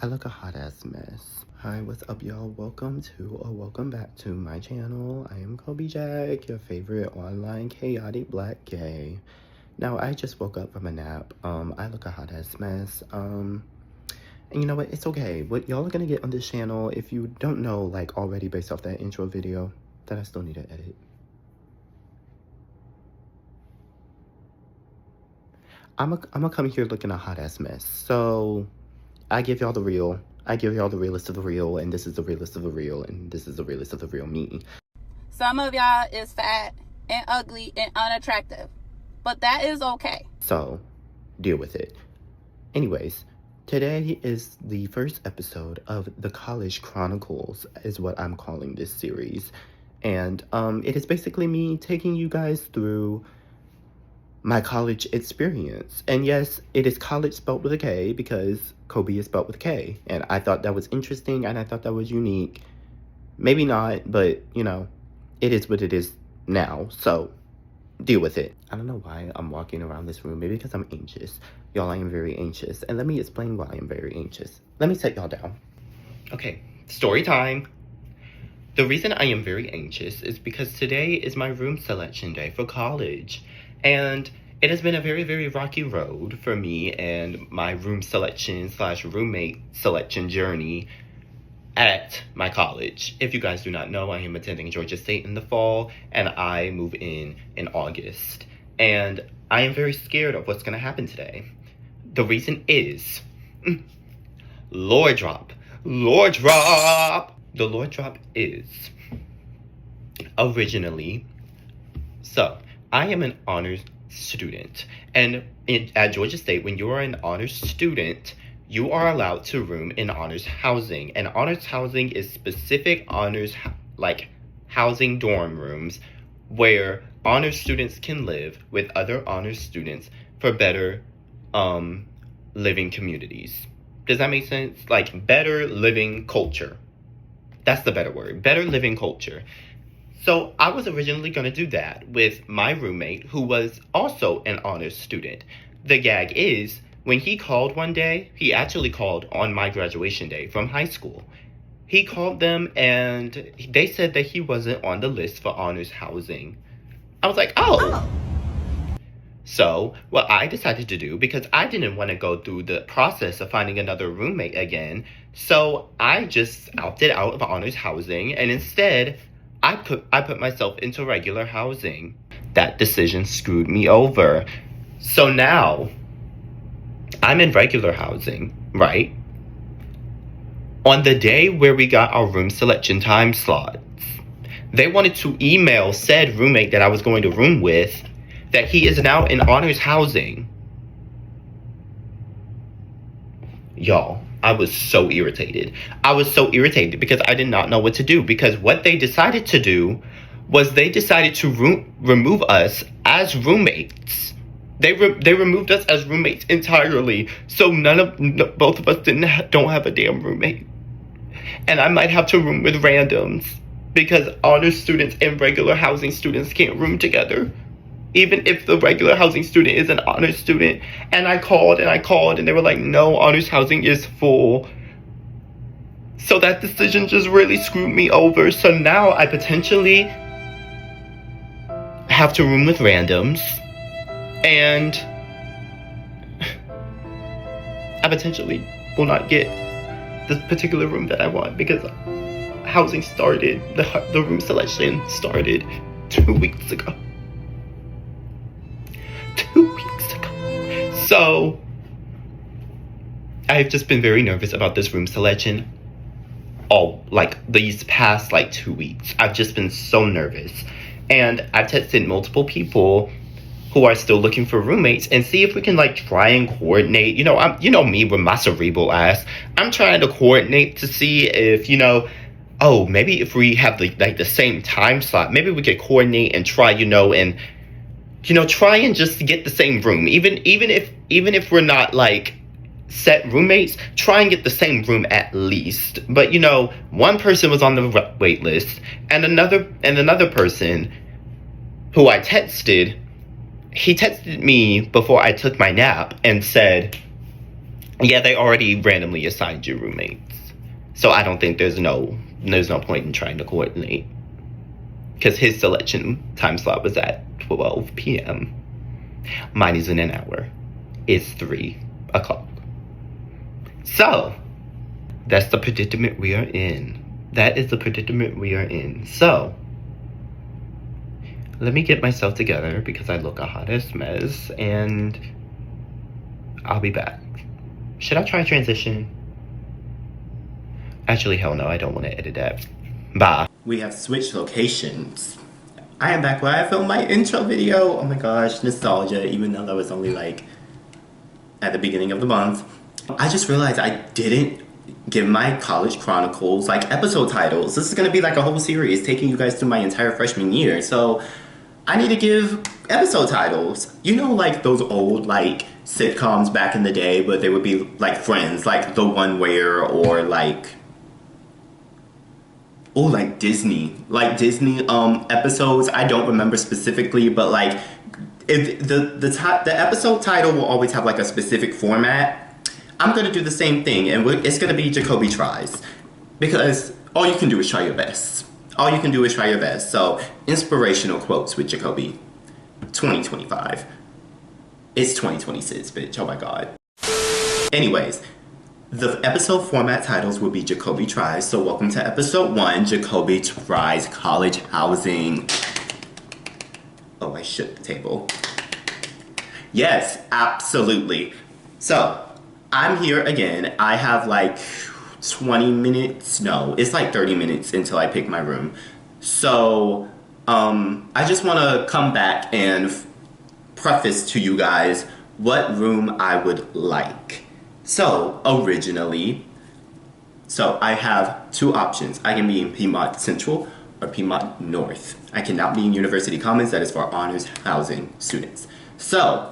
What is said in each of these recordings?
I look a hot ass mess. Hi, what's up, y'all? Welcome back to my channel. I am KobyJak, your favorite online chaotic black gay. Now, I just woke up from a nap. I look a hot ass mess. And you know what? It's okay. What y'all are gonna get on this channel, if you don't know, like, already based off that intro video, that I still need to edit. I'm gonna come here looking a hot ass mess. So, I give y'all the real. I give y'all the realest of the real, and this is the realest of the real, and this is the realest of the real me. Some of y'all is fat and ugly and unattractive, but that is okay. So, deal with it. Anyways, today is the first episode of the Kollege Chronicles, is what I'm calling this series. And it is basically me taking you guys through my college experience. And yes, it is college spelled with a K because Kobe is spelled with a K. And I thought that was interesting and I thought that was unique. Maybe not, but you know, it is what it is now. So deal with it. I don't know why I'm walking around this room. Maybe because I'm anxious. Y'all, I am very anxious. And let me explain why I am very anxious. Let me set y'all down. Okay, story time. The reason I am very anxious is because today is my room selection day for college. And it has been a very, very rocky road for me and my room selection / roommate selection journey at my college. If you guys do not know, I am attending Georgia State in the fall and I move in August. And I am very scared of what's going to happen today. The reason is Lord drop. Lord drop. The Lord drop is originally, so I am an honors student, and at Georgia State, when you are an honors student, you are allowed to room in honors housing. And honors housing is specific honors like housing dorm rooms where honors students can live with other honors students for better living communities. Does that make sense? Like better living culture. That's the better word. Better living culture. So I was originally going to do that with my roommate, who was also an honors student. The gag is, when he called one day, he actually called on my graduation day from high school. He called them and they said that he wasn't on the list for honors housing. I was like, oh. So what I decided to do, because I didn't want to go through the process of finding another roommate again, so I just opted out of honors housing, and instead I put myself into regular housing. That decision screwed me over. So now I'm in regular housing, right? On the day where we got our room selection time slots, they wanted to email said roommate that I was going to room with that he is now in honors housing. Y'all, I was so irritated. I was so irritated because I did not know what to do, because what they decided to do was they decided to remove us as roommates. They removed us as roommates entirely. So both of us don't have a damn roommate. And I might have to room with randoms because honors students and regular housing students can't room together. Even if the regular housing student is an honors student. And I called and they were like, no, honors housing is full. So that decision just really screwed me over. So now I potentially have to room with randoms. And I potentially will not get this particular room that I want because housing started, the room selection started 2 weeks ago. 2 weeks ago. So I've just been very nervous about this room selection these past 2 weeks. I've just been so nervous. And I've texted multiple people who are still looking for roommates and see if we can try and coordinate. You know me with my cerebral ass. I'm trying to coordinate to see if, maybe if we have the same time slot, maybe we could coordinate and try, and try and just get the same room. Even if we're not set roommates, try and get the same room at least. But one person was on the wait list, and another person who I texted, he texted me before I took my nap and said, Yeah, they already randomly assigned you roommates. So I don't think there's no point in trying to coordinate. Because his selection time slot was at 12 p.m. Mine is in an hour. It's 3 o'clock. So, that's the predicament we are in. That is the predicament we are in. So, let me get myself together because I look a hot ass mess, and I'll be back. Should I try transition? Actually, hell no, I don't want to edit that. Bye. We have switched locations. I am back where I filmed my intro video. Oh my gosh, nostalgia, even though that was only like at the beginning of the month. I just realized I didn't give my College Chronicles like episode titles. This is gonna be like a whole series taking you guys through my entire freshman year. So I need to give episode titles. You know, like those old like sitcoms back in the day, but they would be like Friends, like The One Where, or like Disney episodes. I don't remember specifically, but like if the episode title will always have like a specific format. I'm gonna do the same thing, and it's gonna be Jacoby Tries, because all you can do is try your best. All you can do is try your best. So, inspirational quotes with Jacoby, 2025. It's 2026, bitch. Oh my god. Anyways, the episode format titles will be Jacoby Tries. So, welcome to episode 1, Jacoby Tries College Housing. Oh, I shook the table. Yes, absolutely. So, I'm here again. I have like 20 minutes. No, it's like 30 minutes until I pick my room. So, I just want to come back and preface to you guys what room I would like. So, originally, I have two options. I can be in Piedmont Central or Piedmont North. I cannot be in University Commons. That is for honors housing students. So,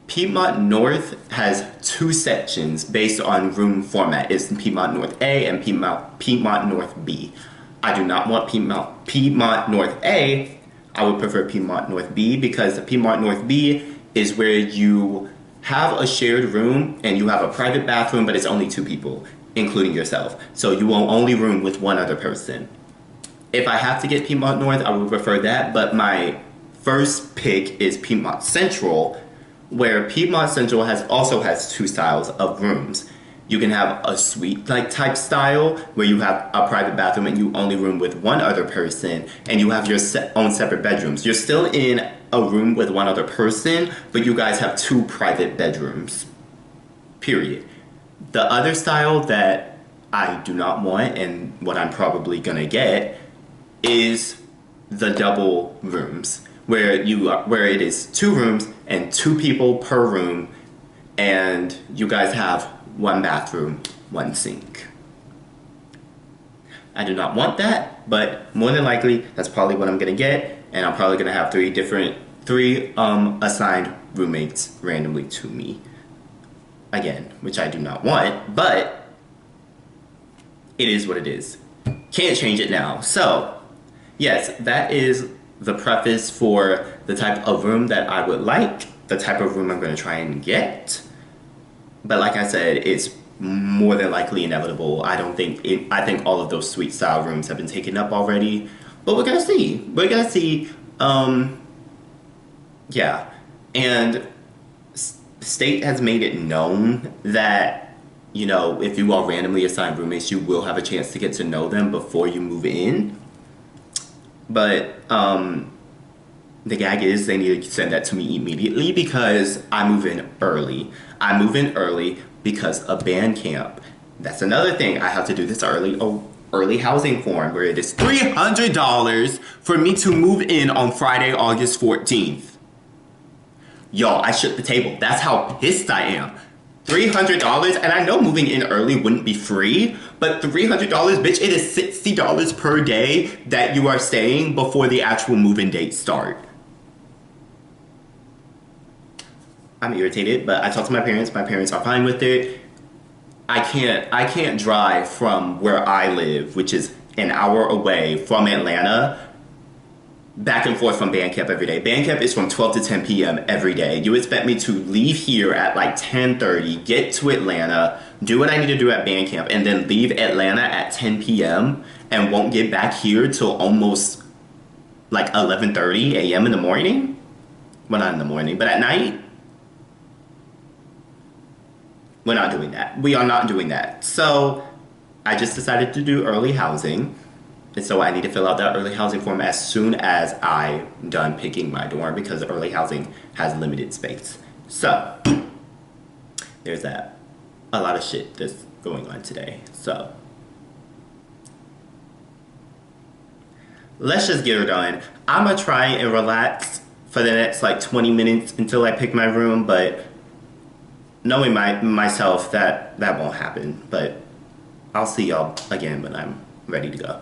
Piedmont North has two sections based on room format. It's Piedmont North A and Piedmont North B. I do not want Piedmont North A. I would prefer Piedmont North B, because the Piedmont North B is where you have a shared room and you have a private bathroom, but it's only 2 people, including yourself. So you will only room with one other person. If I have to get Piedmont North, I would prefer that, but my first pick is Piedmont Central, where Piedmont Central also has 2 styles of rooms. You can have a suite like type style where you have a private bathroom and you only room with one other person, and you have your own separate bedrooms. You're still in a room with one other person, but you guys have 2 private bedrooms. Period. The other style that I do not want, and what I'm probably gonna get, is the double rooms, where it is 2 rooms and 2 people per room, and you guys have 1 bathroom, 1 sink. I do not want that, but more than likely that's probably what I'm gonna get, and I'm probably gonna have 3 assigned roommates randomly to me. Again, which I do not want, but it is what it is. Can't change it now. So, yes, that is the preface for the type of room that I would like, the type of room I'm going to try and get. But like I said, it's more than likely inevitable. I think all of those suite style rooms have been taken up already. But we're going to see. We're going to see. Yeah. And state has made it known that, you know, if you are randomly assigned roommates, you will have a chance to get to know them before you move in. But the gag is they need to send that to me immediately, because I move in early. I move in early because of band camp. That's another thing. I have to do this early housing form, where it is $300 for me to move in on Friday, August 14th. Y'all, I shook the table. That's how pissed I am. $300, and I know moving in early wouldn't be free, but $300, bitch, it is $60 per day that you are staying before the actual move-in date start. I'm irritated, but I talked to my parents. My parents are fine with it. I can't drive from where I live, which is an hour away from Atlanta, back and forth from band camp every day. Band camp is from 12 to 10 p.m. every day. You expect me to leave here at like 10:30, get to Atlanta, do what I need to do at band camp, and then leave Atlanta at 10 p.m. and won't get back here till almost like 11:30 a.m. in the morning? Well, not in the morning, but at night? We're not doing that. We are not doing that. So I just decided to do early housing. And so I need to fill out that early housing form as soon as I'm done picking my dorm because early housing has limited space. So there's that. A lot of shit that's going on today. So let's just get her done. I'm gonna try and relax for the next like 20 minutes until I pick my room, but knowing myself that won't happen. But I'll see y'all again when I'm ready to go.